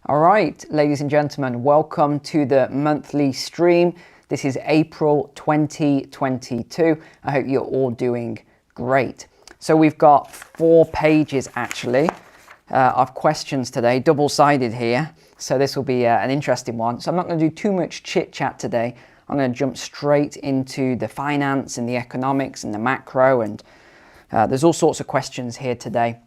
All right, ladies and gentlemen, welcome to the monthly stream. This is April 2022. I hope you're all doing great. So we've got 4 pages actually of questions today, double-sided here. So this will be an interesting one. So I'm not going to do too much chit-chat today. I'm going to jump straight into the finance and the economics and the macro, and there's all sorts of questions here today.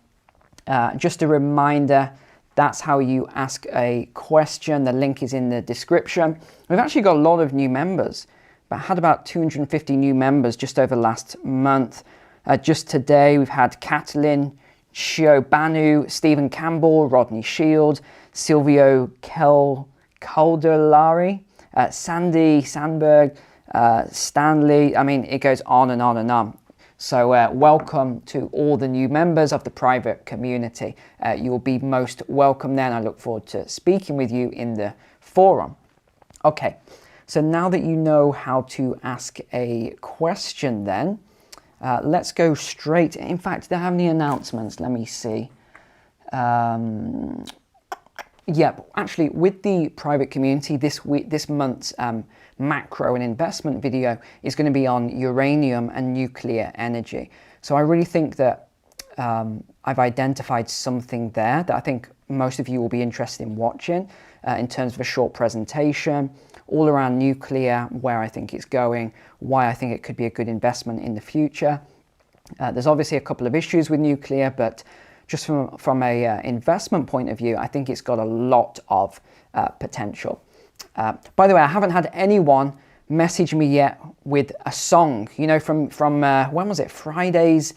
Just a reminder, that's how you ask a question. The link is in the description. We've actually got a lot of new members, but had about 250 new members just over last month. Just today, we've had Katalin, Shio Banu, Stephen Campbell, Rodney Shield, Silvio Calderlari, Sandy Sandberg, Stanley. I mean, it goes on and on and on. So welcome to all the new members of the private community. You will be most welcome then. I look forward to speaking with you in the forum. Okay, so now that you know how to ask a question then, let's go straight. In fact, do they have any announcements? Let me see. Yeah, actually, with the private community this month's macro and investment video is going to be on uranium and nuclear energy. So I really think that I've identified something there that I think most of you will be interested in watching in terms of a short presentation all around nuclear, where I think it's going, why I think it could be a good investment in the future. There's obviously a couple of issues with nuclear, but just from a investment point of view, I think it's got a lot of potential. By the way, I haven't had anyone message me yet with a song, you know, from when was it? Friday's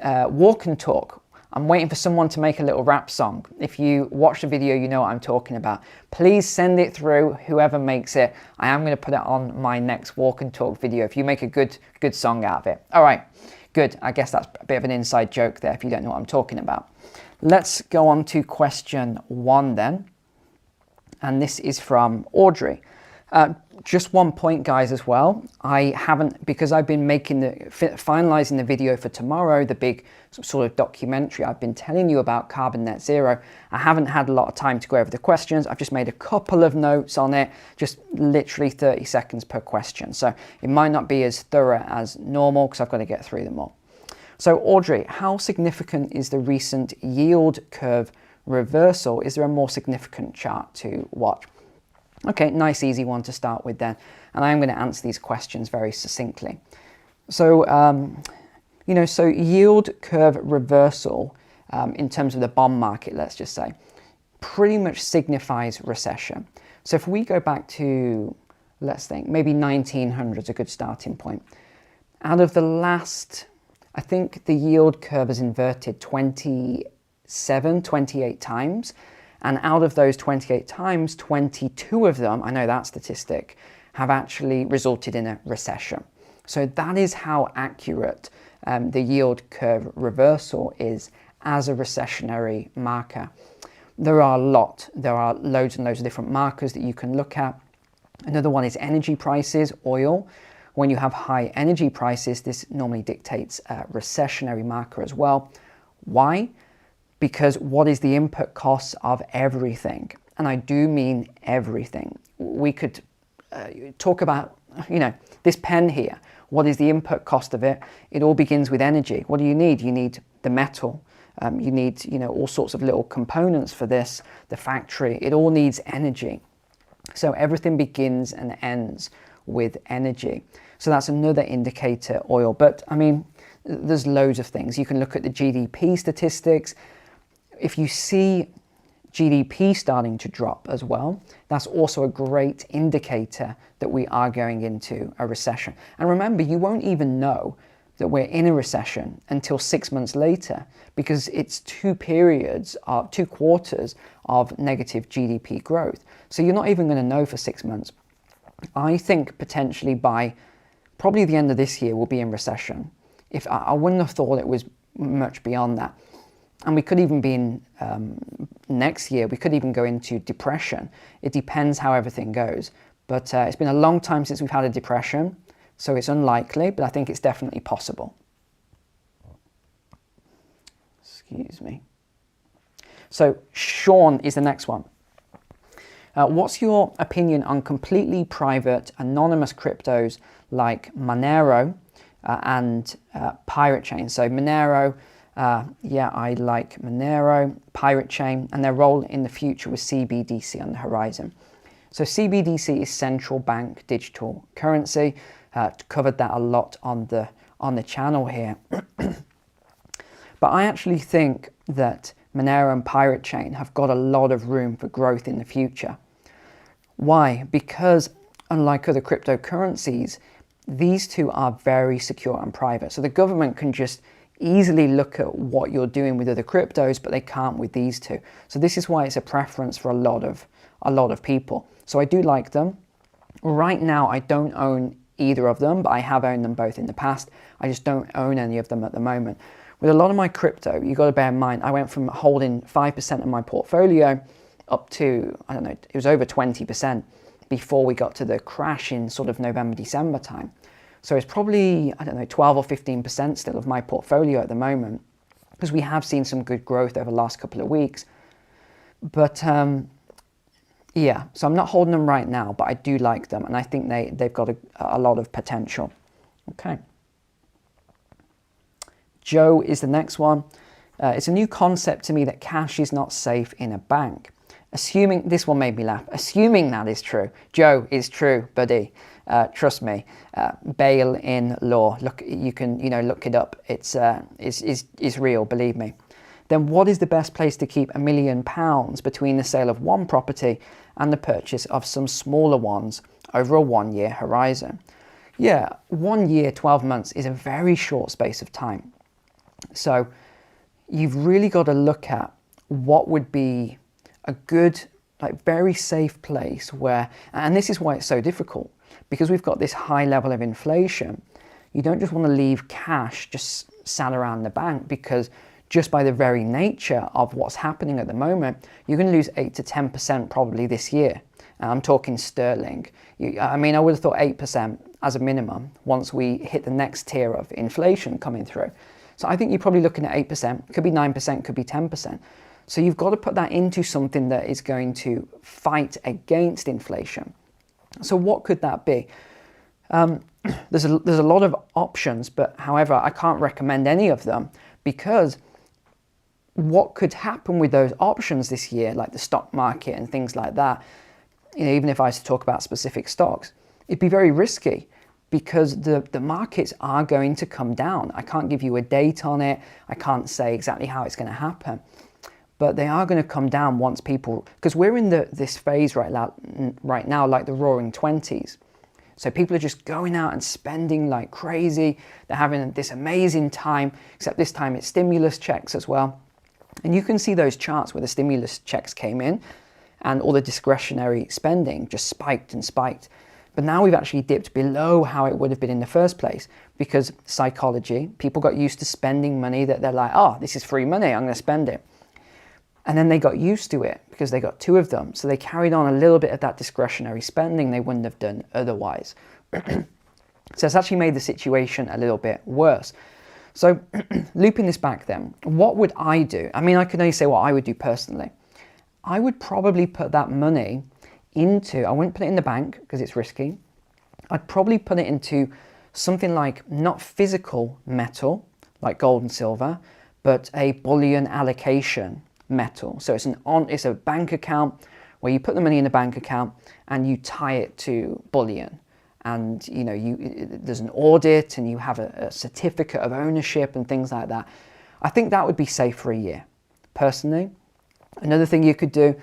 walk and talk. I'm waiting for someone to make a little rap song. If you watch the video, you know what I'm talking about. Please send it through, whoever makes it. I am going to put it on my next walk and talk video if you make a good song out of it. All right, good. I guess that's a bit of an inside joke there if you don't know what I'm talking about. Let's go on to question 1 then. And this is from Audrey. Just one point, guys, as well. I haven't, because I've been finalizing the video for tomorrow, the big sort of documentary I've been telling you about, Carbon Net Zero. I haven't had a lot of time to go over the questions. I've just made a couple of notes on it, just literally 30 seconds per question. So it might not be as thorough as normal because I've got to get through them all. So Audrey, how significant is the recent yield curve reversal? Is there a more significant chart to watch? Okay, nice easy one to start with then. And I'm going to answer these questions very succinctly. So, so yield curve reversal in terms of the bond market, let's just say, pretty much signifies recession. So if we go back to, let's think, maybe 1900 is a good starting point. Out of the last, I think the yield curve has inverted 28 times. And out of those 28 times, 22 of them, I know that statistic, have actually resulted in a recession. So that is how accurate the yield curve reversal is as a recessionary marker. There are loads and loads of different markers that you can look at. Another one is energy prices, oil. When you have high energy prices, this normally dictates a recessionary marker as well. Why? Because what is the input costs of everything? And I do mean everything. We could talk about, this pen here. What is the input cost of it? It all begins with energy. What do you need? You need the metal. You need, all sorts of little components for this, the factory. It all needs energy. So everything begins and ends with energy. So that's another indicator, oil. But I mean, there's loads of things. You can look at the GDP statistics. If you see GDP starting to drop as well, that's also a great indicator that we are going into a recession. And remember, you won't even know that we're in a recession until 6 months later, because it's 2 quarters of negative GDP growth. So you're not even going to know for 6 months. I think potentially by probably the end of this year we'll be in recession. I wouldn't have thought it was much beyond that. And we could even be in next year, we could even go into depression. It depends how everything goes. But it's been a long time since we've had a depression, so it's unlikely, but I think it's definitely possible. Excuse me. So Sean is the next one. What's your opinion on completely private, anonymous cryptos like Monero and Pirate Chain? So Monero, yeah, I like Monero, Pirate Chain, and their role in the future with CBDC on the horizon. So CBDC is central bank digital currency. Covered that a lot on the channel here. But I actually think that Monero and Pirate Chain have got a lot of room for growth in the future. Why? Because unlike other cryptocurrencies, these two are very secure and private. So the government can just easily look at what you're doing with other cryptos, but they can't with these two. So this is why it's a preference for a lot of people. So I do like them. Right now, I don't own either of them, but I have owned them both in the past. I just don't own any of them at the moment. With a lot of my crypto, you got to bear in mind, I went from holding 5% of my portfolio up to, I don't know, it was over 20% before we got to the crash in sort of November, December time. So it's probably, I don't know, 12 or 15% still of my portfolio at the moment, because we have seen some good growth over the last couple of weeks. But yeah, so I'm not holding them right now, but I do like them, and I think they've got a lot of potential. Okay. Joe is the next one. It's a new concept to me that cash is not safe in a bank. Assuming, this one made me laugh, assuming that is true. Joe, it's true, buddy. Trust me. Bail in law. Look, you can, look it up. It's real, believe me. Then what is the best place to keep £1 million between the sale of one property and the purchase of some smaller ones over a 1 year horizon? Yeah, 1 year, 12 months is a very short space of time. So you've really got to look at what would be a good, very safe place where, and this is why it's so difficult, because we've got this high level of inflation. You don't just want to leave cash just sat around the bank, because just by the very nature of what's happening at the moment, you're going to lose 8 to 10% probably this year. I'm talking sterling. I would have thought 8% as a minimum once we hit the next tier of inflation coming through. So I think you're probably looking at 8%, could be 9%, could be 10%. So you've got to put that into something that is going to fight against inflation. So what could that be? There's a lot of options, but however, I can't recommend any of them, because what could happen with those options this year, like the stock market and things like that, even if I was to talk about specific stocks, it'd be very risky, because the markets are going to come down. I can't give you a date on it. I can't say exactly how it's going to happen, but they are going to come down once people, because we're in this phase right now, like the roaring 20s. So people are just going out and spending like crazy. They're having this amazing time, except this time it's stimulus checks as well. And you can see those charts where the stimulus checks came in and all the discretionary spending just spiked and spiked. But now we've actually dipped below how it would have been in the first place, because psychology, people got used to spending money that they're like, oh, this is free money, I'm going to spend it. And then they got used to it because they got two of them. So they carried on a little bit of that discretionary spending they wouldn't have done otherwise. So it's actually made the situation a little bit worse. So looping this back then, what would I do? I can only say what I would do personally. I would probably put that money into, I wouldn't put it in the bank because it's risky. I'd probably put it into something like not physical metal, like gold and silver, but a bullion allocation metal. So it's a bank account where you put the money in a bank account and you tie it to bullion. And there's an audit and you have a certificate of ownership and things like that. I think that would be safe for a year, personally. Another thing you could do,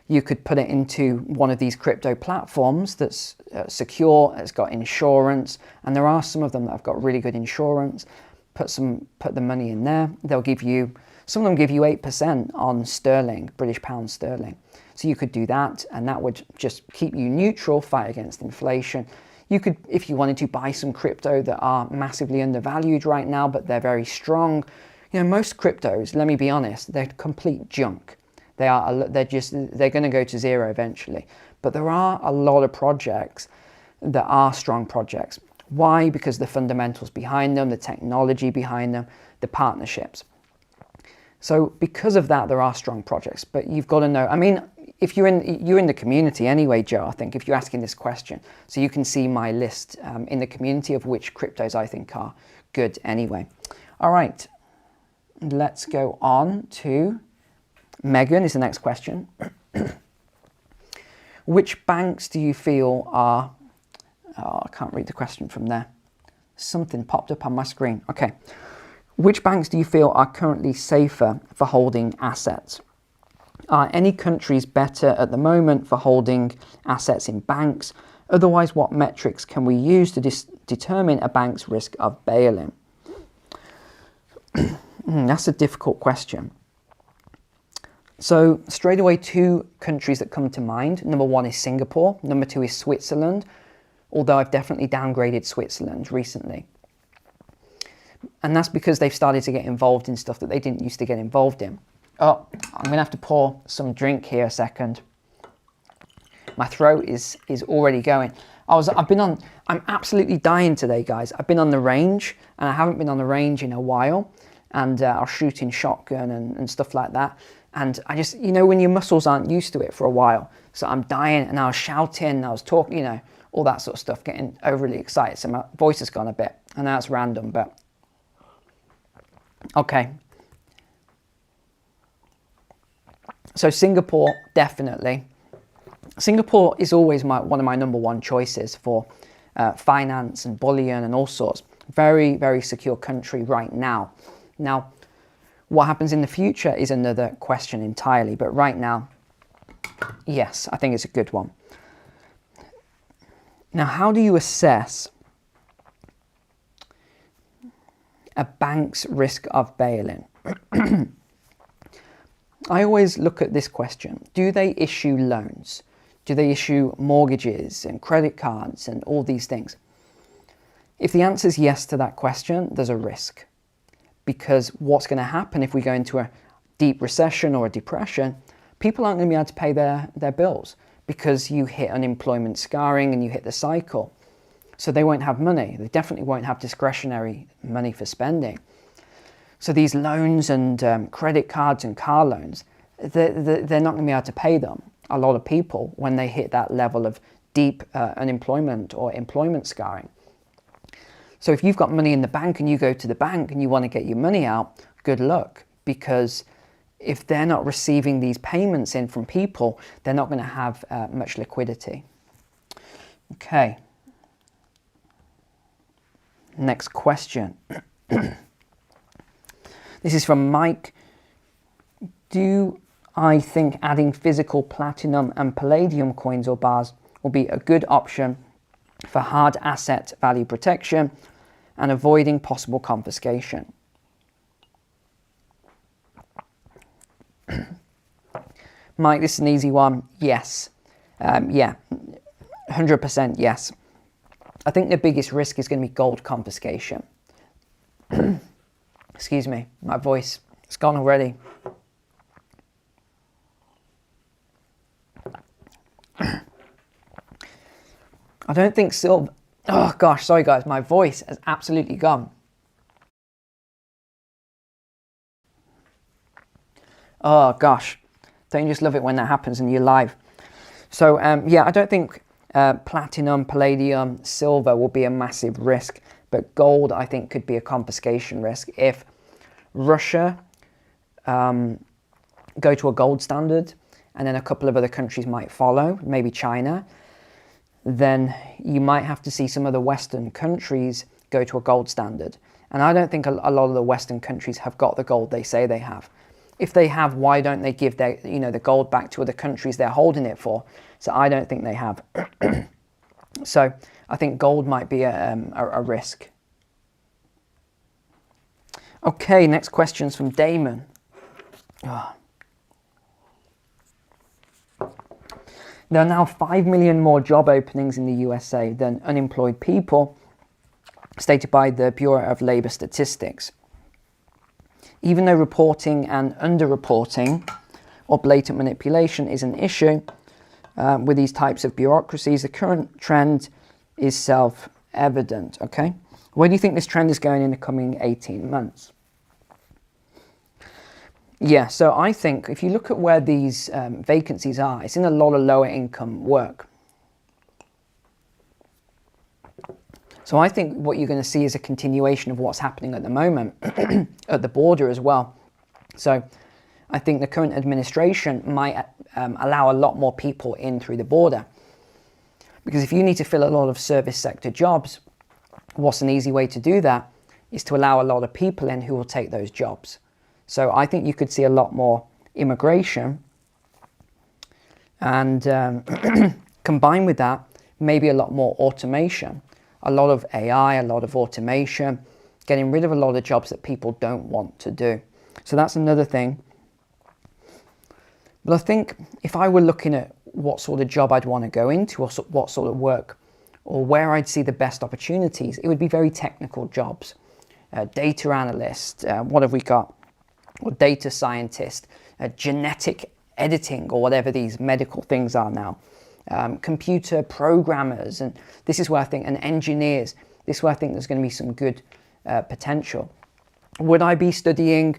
you could put it into one of these crypto platforms that's secure, it's got insurance, and there are some of them that have got really good insurance. Put the money in there. Some of them give you 8% on sterling, British pound sterling. So you could do that, and that would just keep you neutral, fight against inflation. You could, if you wanted to, buy some crypto that are massively undervalued right now, but they're very strong. Most cryptos, let me be honest, they're complete junk. They're going to go to zero eventually. But there are a lot of projects that are strong projects. Why? Because the fundamentals behind them, the technology behind them, the partnerships. So because of that, there are strong projects. But you've got to know, if you're in the community anyway, Joe, I think, if you're asking this question, so you can see my list in the community of which cryptos I think are good anyway. All right, let's go on to Megan is the next question. Which banks do you feel are, I can't read the question from there. Something popped up on my screen. Okay. Which banks do you feel are currently safer for holding assets? Are any countries better at the moment for holding assets in banks? Otherwise, what metrics can we use to determine a bank's risk of bail-in? That's a difficult question. So straight away, two countries that come to mind. Number one is Singapore. Number two is Switzerland, although I've definitely downgraded Switzerland recently. And that's because they've started to get involved in stuff that they didn't used to get involved in. Oh, I'm going to have to pour some drink here a second. My throat is already going. I'm absolutely dying today, guys. I've been on the range, and I haven't been on the range in a while. And I was shooting shotgun and stuff like that. And I just, when your muscles aren't used to it for a while. So I'm dying, and I was shouting, I was talking, all that sort of stuff, getting overly excited. So my voice has gone a bit. I know it's random, but okay. So Singapore, definitely. Singapore is always one of my number one choices for finance and bullion and all sorts. Very, very secure country right now. Now, what happens in the future is another question entirely. But right now, yes, I think it's a good one. Now, how do you assess a bank's risk of bail-in? I always look at this question. Do they issue loans? Do they issue mortgages and credit cards and all these things? If the answer is yes to that question, there's a risk. Because what's going to happen if we go into a deep recession or a depression, people aren't going to be able to pay their bills because you hit unemployment scarring and you hit the cycle. So they won't have money. They definitely won't have discretionary money for spending. So these loans and credit cards and car loans, they're not going to be able to pay them, a lot of people, when they hit that level of deep unemployment or employment scarring. So if you've got money in the bank and you go to the bank and you want to get your money out, good luck. Because if they're not receiving these payments in from people, they're not going to have much liquidity. Okay. Next question. This is from Mike. Do I think adding physical platinum and palladium coins or bars will be a good option for hard asset value protection and avoiding possible confiscation? Mike, this is an easy one. Yes. Yeah, 100% yes. I think the biggest risk is going to be gold confiscation. Excuse me, my voice, it's gone already. I don't think silver... Oh gosh, sorry guys, my voice has absolutely gone. Oh gosh, don't you just love it when that happens and you're live? So yeah, I don't think platinum, palladium, silver will be a massive risk, but gold I think could be a confiscation risk if Russia go to a gold standard and then a couple of other countries might follow, maybe China. Then you might have to see some of the Western countries go to a gold standard. And I don't think a lot of the Western countries have got the gold they say they have. If they have, why don't they give their, the gold back to other countries they're holding it for? So I don't think they have. So I think gold might be a risk. Okay, next question's from Damon. Oh. There are now 5 million more job openings in the USA than unemployed people, stated by the Bureau of Labor Statistics. Even though reporting and underreporting or blatant manipulation is an issue with these types of bureaucracies, the current trend is self-evident, okay? Where do you think this trend is going in the coming 18 months? Yeah, so I think if you look at where these vacancies are, it's in a lot of lower income work. So I think what you're going to see is a continuation of what's happening at the moment at the border as well. So I think the current administration might allow a lot more people in through the border. Because if you need to fill a lot of service sector jobs, what's an easy way to do that is to allow a lot of people in who will take those jobs. So I think you could see a lot more immigration, and combined with that, maybe a lot more automation, a lot of AI, a lot of automation, getting rid of a lot of jobs that people don't want to do. So that's another thing. But I think if I were looking at what sort of job I'd want to go into, or what sort of work, or where I'd see the best opportunities, it would be very technical jobs. Data analyst, what have we got? Or data scientist, genetic editing, or whatever these medical things are now. Computer programmers, and this is where I think, and engineers, this is where I think there's going to be some good potential. Would I be studying,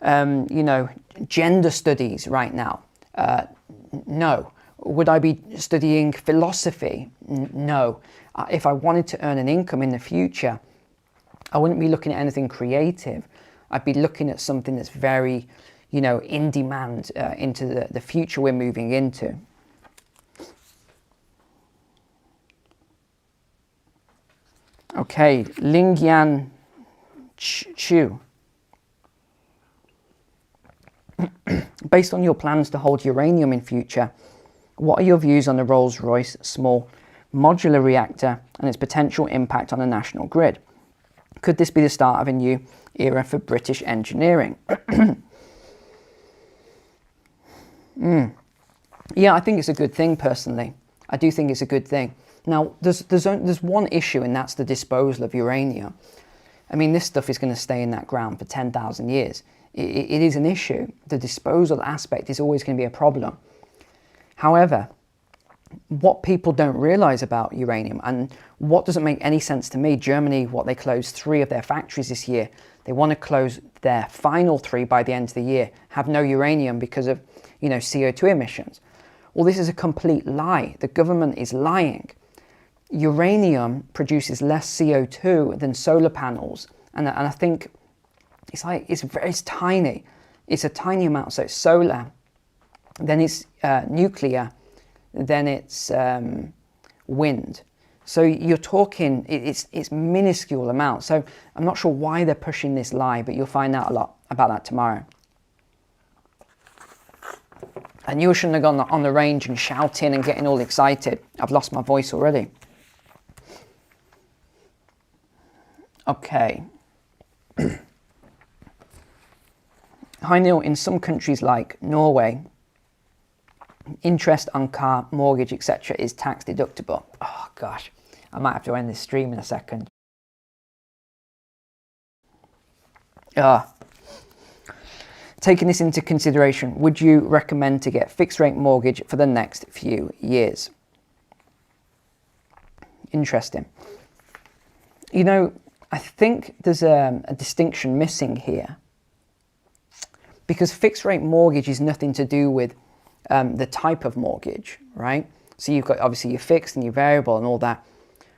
gender studies right now? No. Would I be studying philosophy? No. If I wanted to earn an income in the future, I wouldn't be looking at anything creative. I'd be looking at something that's very, in demand into the future we're moving into. Okay, Lingyan Chu. Based on your plans to hold uranium in future, what are your views on the Rolls Royce small modular reactor and its potential impact on the national grid? Could this be the start of a new era for British engineering? Yeah, I think it's a good thing personally. I do think it's a good thing. Now, there's one issue, and that's the disposal of uranium. I mean, this stuff is going to stay in that ground for 10,000 years. It is an issue. The disposal aspect is always going to be a problem. However, what people don't realize about uranium, and what doesn't make any sense to me, Germany, they closed 3 of their factories this year. They want to close their final 3 by the end of the year, have no uranium because of, CO2 emissions. Well, this is a complete lie. The government is lying. Uranium produces less CO2 than solar panels, and I think it's tiny. It's a tiny amount. So it's solar, then it's nuclear, then it's wind. So you're talking, it's minuscule amounts. So I'm not sure why they're pushing this lie, but you'll find out a lot about that tomorrow. And you shouldn't have gone on the range and shouting and getting all excited. I've lost my voice already. Okay. Hi Neil, in some countries like Norway, interest on car, mortgage, etc. is tax deductible. Oh gosh, I might have to end this stream in a second. Taking this into consideration, would you recommend to get fixed rate mortgage for the next few years? Interesting. I think there's a distinction missing here, because fixed rate mortgage is nothing to do with the type of mortgage, right? So you've got obviously your fixed and your variable and all that,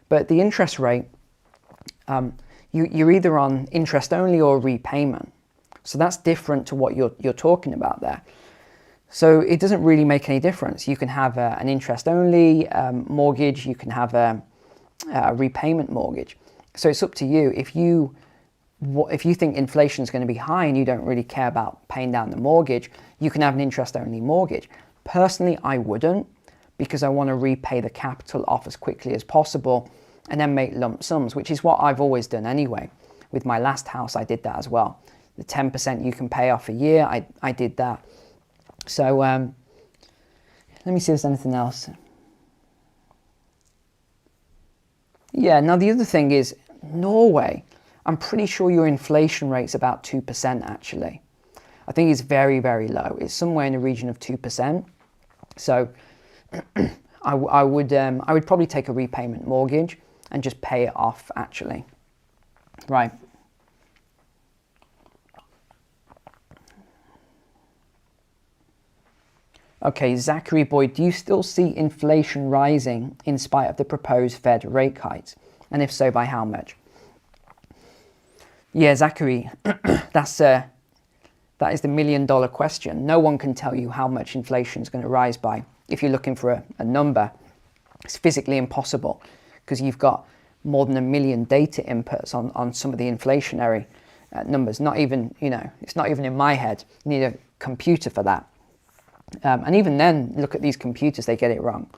but the interest rate, you're either on interest only or repayment. So that's different to what you're talking about there. So it doesn't really make any difference. You can have an interest only mortgage, you can have a repayment mortgage. So it's up to you. If you think inflation is going to be high and you don't really care about paying down the mortgage, you can have an interest only mortgage. Personally, I wouldn't, because I want to repay the capital off as quickly as possible and then make lump sums, which is what I've always done anyway. With my last house, I did that as well. The 10% you can pay off a year, I did that. So let me see if there's anything else. Yeah, now the other thing is Norway. I'm pretty sure your inflation rate's about 2% actually. I think it's very, very low. It's somewhere in the region of 2%. So I would probably take a repayment mortgage and just pay it off actually. Right. Okay, Zachary Boyd, do you still see inflation rising in spite of the proposed Fed rate hikes? And if so, by how much? Yeah, Zachary, that is the million-dollar question. No one can tell you how much inflation is going to rise by. If you're looking for a number, it's physically impossible because you've got more than 1 million data inputs on some of the inflationary numbers. Not even, it's not even in my head. You need a computer for that. And even then, look at these computers, they get it wrong.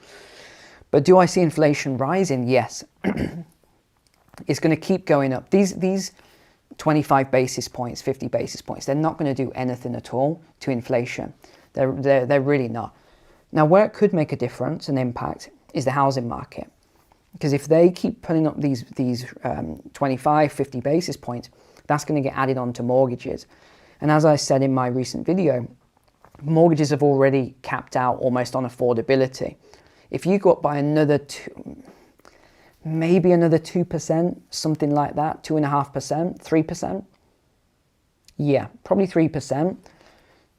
But do I see inflation rising? Yes. It's going to keep going up. These 25 basis points, 50 basis points, they're not going to do anything at all to inflation. They're really not. Now, where it could make a difference, an impact, is the housing market. Because if they keep putting up these 25, 50 basis points, that's going to get added on to mortgages. And as I said in my recent video, mortgages have already capped out almost on affordability. If you go up by maybe another 2%, something like that, 2.5%, 3%. Yeah, probably 3%.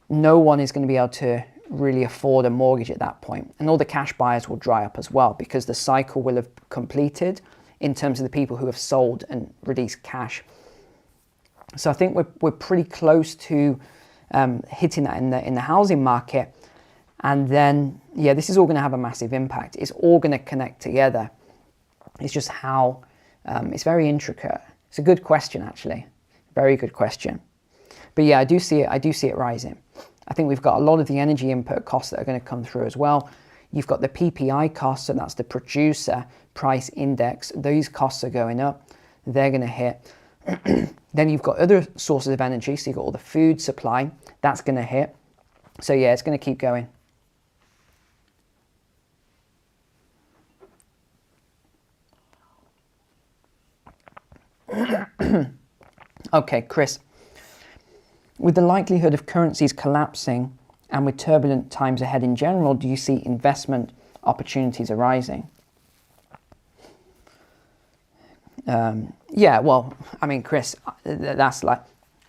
No one is going to be able to really afford a mortgage at that point. And all the cash buyers will dry up as well because the cycle will have completed in terms of the people who have sold and released cash. So I think we're pretty close to hitting that in the housing market. And then, yeah, this is all going to have a massive impact. It's all going to connect together. It's just how, it's very intricate. It's a good question, actually. Very good question. But yeah, I do see it rising. I think we've got a lot of the energy input costs that are going to come through as well. You've got the PPI costs, so that's the producer price index. Those costs are going up. They're going to hit. Then you've got other sources of energy. So you've got all the food supply. That's going to hit. So yeah, it's going to keep going. Okay, Chris. With the likelihood of currencies collapsing and with turbulent times ahead in general, do you see investment opportunities arising? Yeah, well, I mean, Chris, that's like,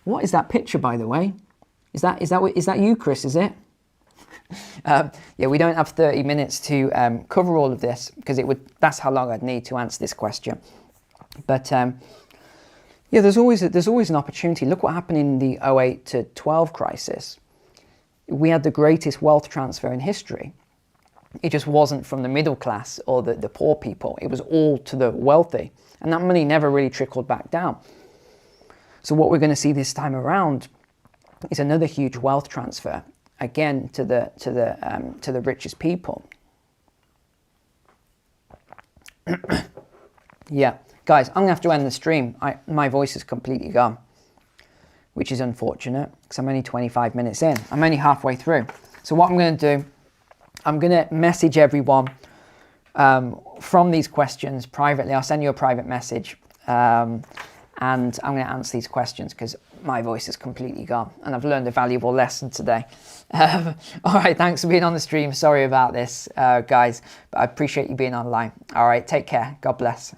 what is that picture, by the way? Is that you, Chris? Is it? Yeah, we don't have 30 minutes to cover all of this because that's how long I'd need to answer this question. But yeah, there's always an opportunity. Look what happened in the 08 to 12 crisis. We had the greatest wealth transfer in history. It just wasn't from the middle class or the poor people. It was all to the wealthy. And that money never really trickled back down. So what we're going to see this time around is another huge wealth transfer, again, to the richest people. Yeah. Guys, I'm going to have to end the stream. My voice is completely gone, which is unfortunate because I'm only 25 minutes in. I'm only halfway through. So what I'm going to do, I'm going to message everyone from these questions privately. I'll send you a private message and I'm going to answer these questions because my voice is completely gone and I've learned a valuable lesson today. All right, thanks for being on the stream. Sorry about this, guys, but I appreciate you being online. All right, take care. God bless.